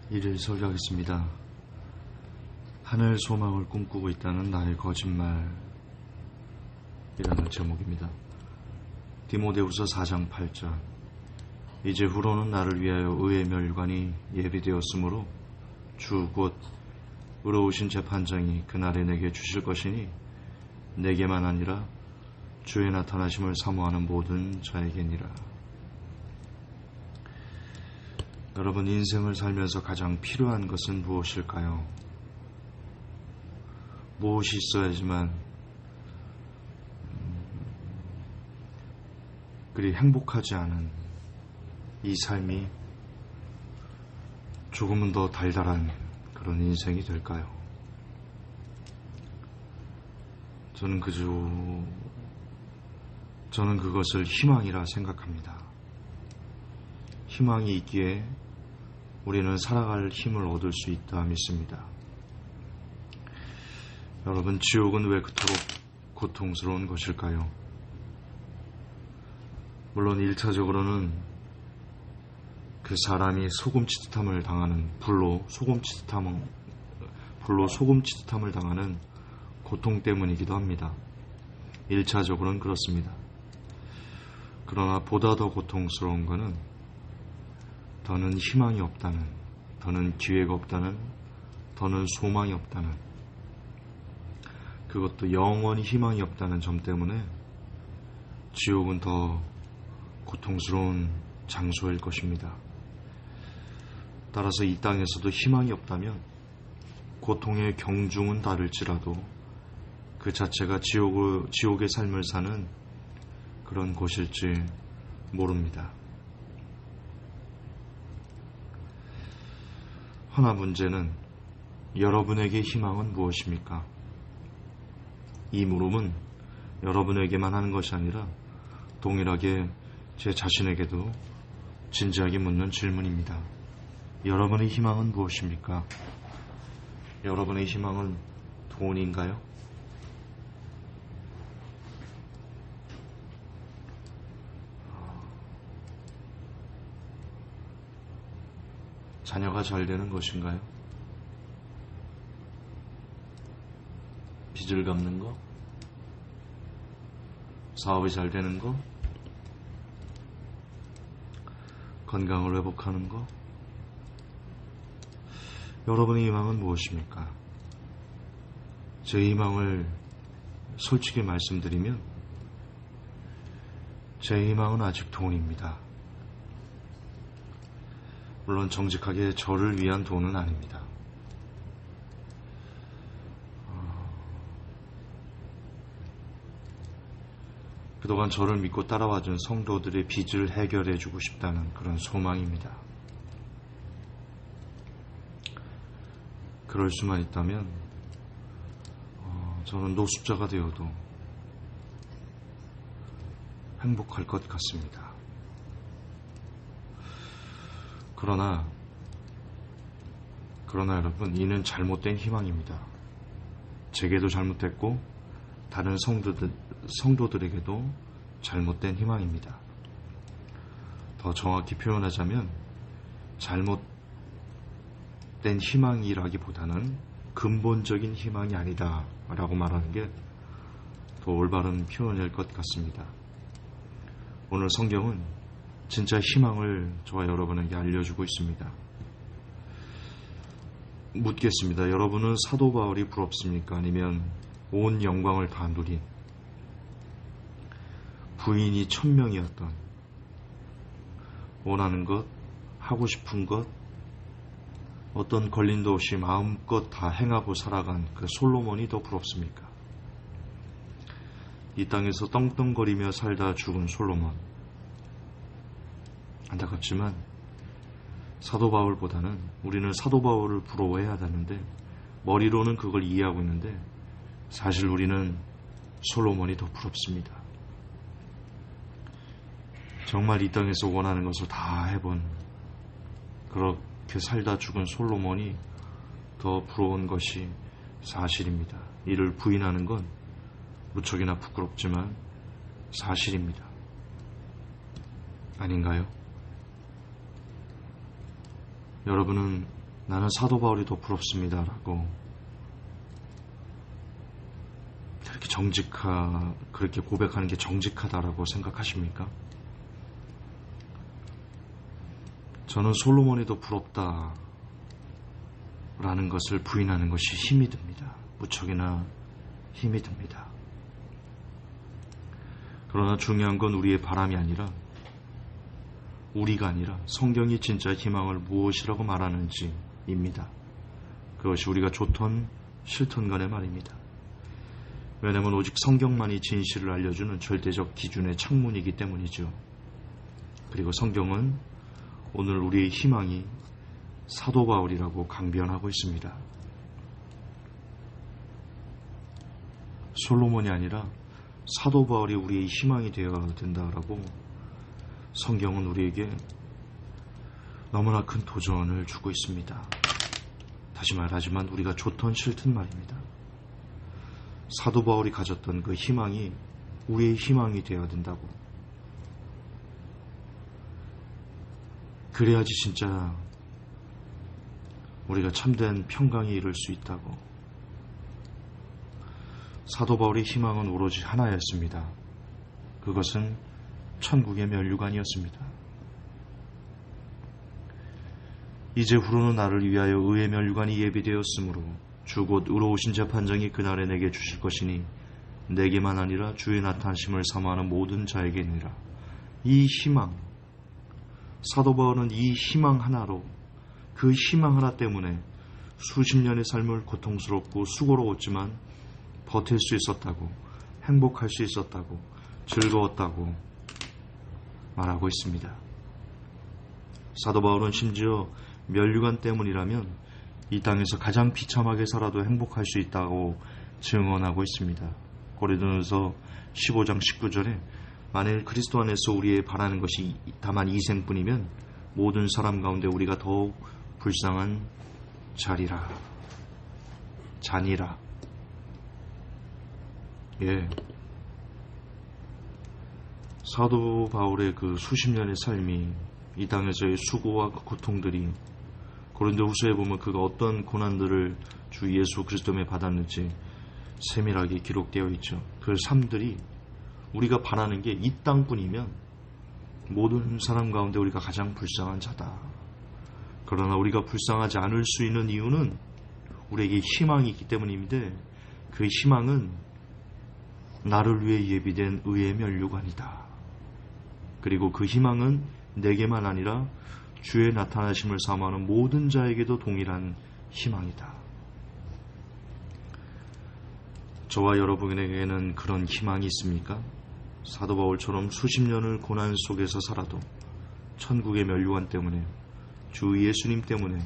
이를 소개하겠습니다. 하늘 소망을 꿈꾸고 있다는 나의 거짓말 이라는 제목입니다. 디모데후서 4장 8절. 이제 후로는 나를 위하여 의의 멸관이 예비되었으므로 주 곧 의로우신 재판장이 그날에 내게 주실 것이니 내게만 아니라 주의 나타나심을 사모하는 모든 자에게니라. 여러분, 인생을 살면서 가장 필요한 것은 무엇일까요? 무엇이 있어야지만 그리 행복하지 않은 이 삶이 조금은 더 달달한 그런 인생이 될까요? 저는 그것을 희망이라 생각합니다. 희망이 있기에 우리는 살아갈 힘을 얻을 수 있다 믿습니다. 여러분, 지옥은 왜 그토록 고통스러운 것일까요? 물론 1차적으로는 그 사람이 소금치듯함을 당하는 불로 소금치듯함을 당하는 고통 때문이기도 합니다. 1차적으로는 그렇습니다. 그러나 보다 더 고통스러운 것은 더는 희망이 없다는, 더는 기회가 없다는, 더는 소망이 없다는, 그것도 영원히 희망이 없다는 점 때문에 지옥은 더 고통스러운 장소일 것입니다. 따라서 이 땅에서도 희망이 없다면 고통의 경중은 다를지라도 그 자체가 지옥의 삶을 사는 그런 곳일지 모릅니다. 하나 문제는 여러분에게 희망은 무엇입니까? 이 물음은 여러분에게만 하는 것이 아니라 동일하게 제 자신에게도 진지하게 묻는 질문입니다. 여러분의 희망은 무엇입니까? 여러분의 희망은 돈인가요? 자녀가 잘 되는 것인가요? 빚을 갚는 거? 사업이 잘 되는 거? 건강을 회복하는 거? 여러분의 희망은 무엇입니까? 제 희망을 솔직히 말씀드리면 제 희망은 아직 돈입니다. 물론 정직하게 저를 위한 돈은 아닙니다. 그동안 저를 믿고 따라와준 성도들의 빚을 해결해주고 싶다는 그런 소망입니다. 그럴 수만 있다면 저는 노숙자가 되어도 행복할 것 같습니다. 그러나 여러분, 이는 잘못된 희망입니다. 제게도 잘못됐고 다른 성도들에게도 잘못된 희망입니다. 더 정확히 표현하자면 잘못된 희망이라기보다는 근본적인 희망이 아니다 라고 말하는 게 더 올바른 표현일 것 같습니다. 오늘 성경은 진짜 희망을 저와 여러분에게 알려주고 있습니다. 묻겠습니다. 여러분은 사도 바울이 부럽습니까? 아니면 온 영광을 다 누린 부인이 1000명이었던 원하는 것, 하고 싶은 것, 어떤 걸림도 없이 마음껏 다 행하고 살아간 그 솔로몬이 더 부럽습니까? 이 땅에서 떵떵거리며 살다 죽은 솔로몬. 안타깝지만 사도 바울보다는 우리는 사도 바울을 부러워해야 하는데 머리로는 그걸 이해하고 있는데 사실 우리는 솔로몬이 더 부럽습니다. 정말 이 땅에서 원하는 것을 다 해본 그렇게 살다 죽은 솔로몬이 더 부러운 것이 사실입니다. 이를 부인하는 건 무척이나 부끄럽지만 사실입니다. 아닌가요? 여러분은 나는 사도 바울이 더 부럽습니다라고 그렇게 고백하는 게 정직하다라고 생각하십니까? 저는 솔로몬이 더 부럽다라는 것을 부인하는 것이 힘이 듭니다. 무척이나 힘이 듭니다. 그러나 중요한 건 우리의 바람이 아니라 우리가 아니라 성경이 진짜 희망을 무엇이라고 말하는지입니다. 그것이 우리가 좋던 싫던 간의 말입니다. 왜냐하면 오직 성경만이 진실을 알려주는 절대적 기준의 창문이기 때문이죠. 그리고 성경은 오늘 우리의 희망이 사도 바울이라고 강변하고 있습니다. 솔로몬이 아니라 사도 바울이 우리의 희망이 되어야 된다라고 성경은 우리에게 너무나 큰 도전을 주고 있습니다. 다시 말하지만 우리가 좋던 싫든 말입니다. 사도 바울이 가졌던 그 희망이 우리의 희망이 되어야 된다고. 그래야지 진짜 우리가 참된 평강에 이를 수 있다고. 사도 바울의 희망은 오로지 하나였습니다. 그것은 천국의 면류관이었습니다. 이제 후로는 나를 위하여 의의 면류관이 예비되었으므로 주 곧 의로우신 재판장이 그날에 내게 주실 것이니 내게만 아니라 주의 나타나심을 사모하는 모든 자에게니라. 이 희망, 사도 바울은 이 희망 하나로, 그 희망 하나 때문에 수십 년의 삶을 고통스럽고 수고로웠지만 버틸 수 있었다고, 행복할 수 있었다고, 즐거웠다고 말하고 있습니다. 사도 바울은 심지어 면류관 때문이라면 이 땅에서 가장 비참하게 살아도 행복할 수 있다고 증언하고 있습니다. 고린도전서 15장 19절에 만일 그리스도 안에서 우리의 바라는 것이 다만 이생뿐이면 모든 사람 가운데 우리가 더욱 불쌍한 잔이라. 예. 사도 바울의 그 수십 년의 삶이, 이 땅에서의 수고와 고통들이, 고린도후서에 보면 그가 어떤 고난들을 주 예수 그리스도에 받았는지 세밀하게 기록되어 있죠. 그 삶들이 우리가 바라는 게 이 땅뿐이면 모든 사람 가운데 우리가 가장 불쌍한 자다. 그러나 우리가 불쌍하지 않을 수 있는 이유는 우리에게 희망이 있기 때문인데, 그 희망은 나를 위해 예비된 의의 면류관이다. 그리고 그 희망은 내게만 아니라 주의 나타나심을 사모하는 모든 자에게도 동일한 희망이다. 저와 여러분에게는 그런 희망이 있습니까? 사도 바울처럼 수십 년을 고난 속에서 살아도 천국의 면류관 때문에, 주 예수님 때문에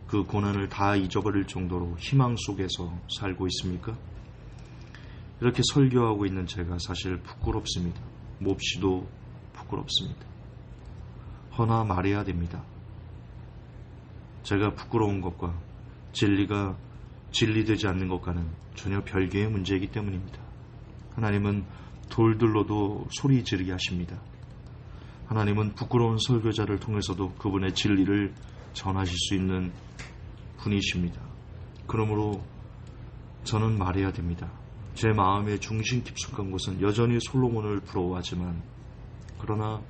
그 고난을 다 잊어버릴 정도로 희망 속에서 살고 있습니까? 이렇게 설교하고 있는 제가 사실 부끄럽습니다. 몹시도 부끄럽습니다. 허나 말해야 됩니다. 제가 부끄러운 것과 진리가 진리되지 않는 것과는 전혀 별개의 문제이기 때문입니다. 하나님은 돌들로도 소리 지르게 하십니다. 하나님은 부끄러운 설교자를 통해서도 그분의 진리를 전하실 수 있는 분이십니다. 그러므로 저는 말해야 됩니다. 제 마음의 중심 깊숙한 곳은 여전히 솔로몬을 부러워하지만, 그러나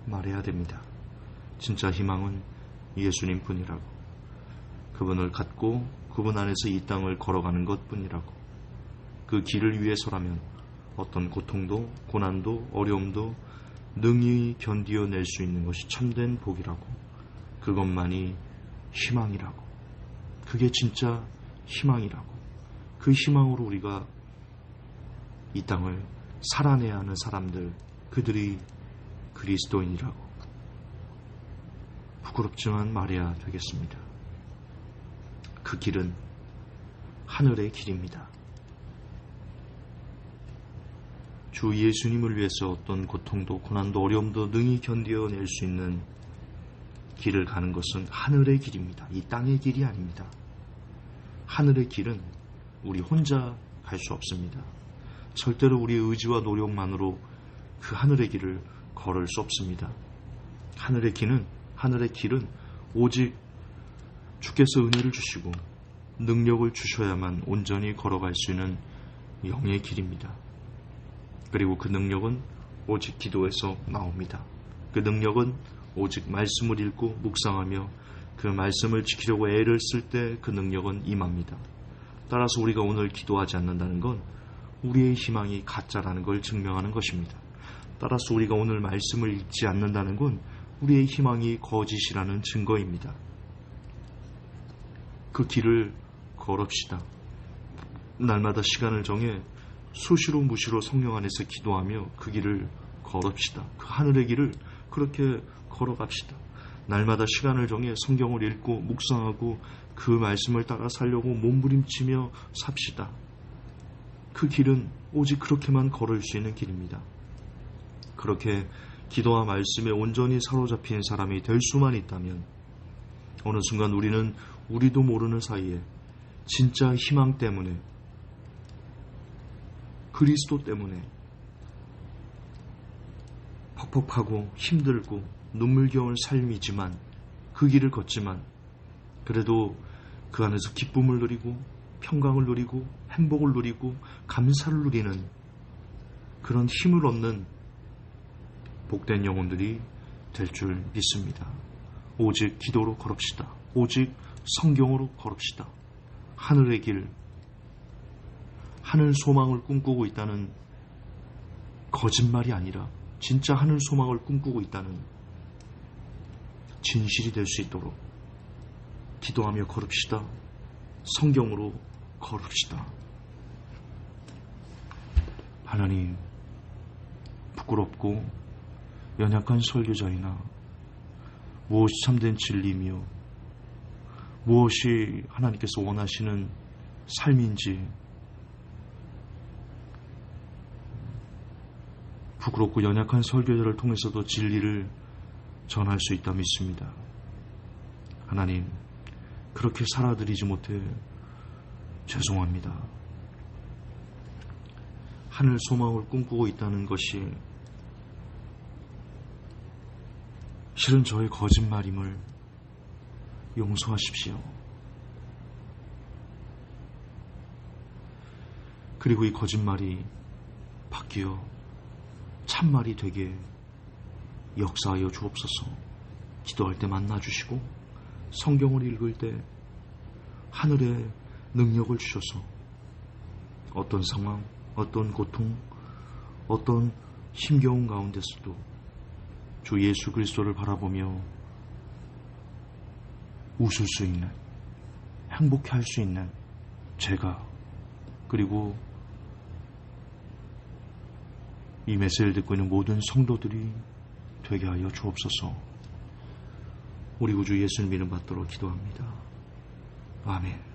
말해야 됩니다. 진짜 희망은 예수님 뿐이라고. 그분을 갖고 그분 안에서 이 땅을 걸어가는 것 뿐이라고. 그 길을 위해서라면 어떤 고통도 고난도 어려움도 능히 견디어낼 수 있는 것이 참된 복이라고. 그것만이 희망이라고. 그게 진짜 희망이라고. 그 희망으로 우리가 이 땅을 살아내야 하는 사람들, 그들이 그리스도인이라고. 부끄럽지만 말해야 되겠습니다. 그 길은 하늘의 길입니다. 주 예수님을 위해서 어떤 고통도 고난도 어려움도 능히 견뎌낼 수 있는 길을 가는 것은 하늘의 길입니다. 이 땅의 길이 아닙니다. 하늘의 길은 우리 혼자 갈 수 없습니다. 절대로 우리의 의지와 노력만으로 그 하늘의 길을 걸을 수 없습니다. 하늘의 길은 오직 주께서 은혜를 주시고 능력을 주셔야만 온전히 걸어갈 수 있는 영의 길입니다. 그리고 그 능력은 오직 기도에서 나옵니다. 그 능력은 오직 말씀을 읽고 묵상하며 그 말씀을 지키려고 애를 쓸 때 그 능력은 임합니다. 따라서 우리가 오늘 기도하지 않는다는 건 우리의 희망이 가짜라는 걸 증명하는 것입니다. 따라서 우리가 오늘 말씀을 읽지 않는다는 건 우리의 희망이 거짓이라는 증거입니다. 그 길을 걸읍시다. 날마다 시간을 정해 수시로 무시로 성령 안에서 기도하며 그 길을 걸읍시다. 그 하늘의 길을 그렇게 걸어갑시다. 날마다 시간을 정해 성경을 읽고 묵상하고 그 말씀을 따라 살려고 몸부림치며 삽시다. 그 길은 오직 그렇게만 걸을 수 있는 길입니다. 그렇게 기도와 말씀에 온전히 사로잡힌 사람이 될 수만 있다면 어느 순간 우리는 우리도 모르는 사이에 진짜 희망 때문에, 그리스도 때문에 퍽퍽하고 힘들고 눈물겨운 삶이지만, 그 길을 걷지만 그래도 그 안에서 기쁨을 누리고 평강을 누리고 행복을 누리고 감사를 누리는 그런 힘을 얻는 복된 영혼들이 될 줄 믿습니다. 오직 기도로 걸읍시다. 오직 성경으로 걸읍시다. 하늘의 길, 하늘 소망을 꿈꾸고 있다는 거짓말이 아니라 진짜 하늘 소망을 꿈꾸고 있다는 진실이 될 수 있도록 기도하며 걸읍시다. 성경으로 걸읍시다. 하나님, 부끄럽고 연약한 설교자이나 무엇이 참된 진리며 무엇이 하나님께서 원하시는 삶인지 부끄럽고 연약한 설교자를 통해서도 진리를 전할 수 있다 믿습니다. 하나님, 그렇게 살아드리지 못해 죄송합니다. 하늘 소망을 꿈꾸고 있다는 것이 실은 저의 거짓말임을 용서하십시오. 그리고 이 거짓말이 바뀌어 참말이 되게 역사하여 주옵소서. 기도할 때 만나주시고 성경을 읽을 때 하늘의 능력을 주셔서 어떤 상황, 어떤 고통, 어떤 힘겨운 가운데서도 주 예수 그리스도를 바라보며 웃을 수 있는, 행복해할 수 있는 제가, 그리고 이 메시지를 듣고 있는 모든 성도들이 되게 하여 주옵소서. 우리 구주 예수님 이름 받도록 기도합니다. 아멘.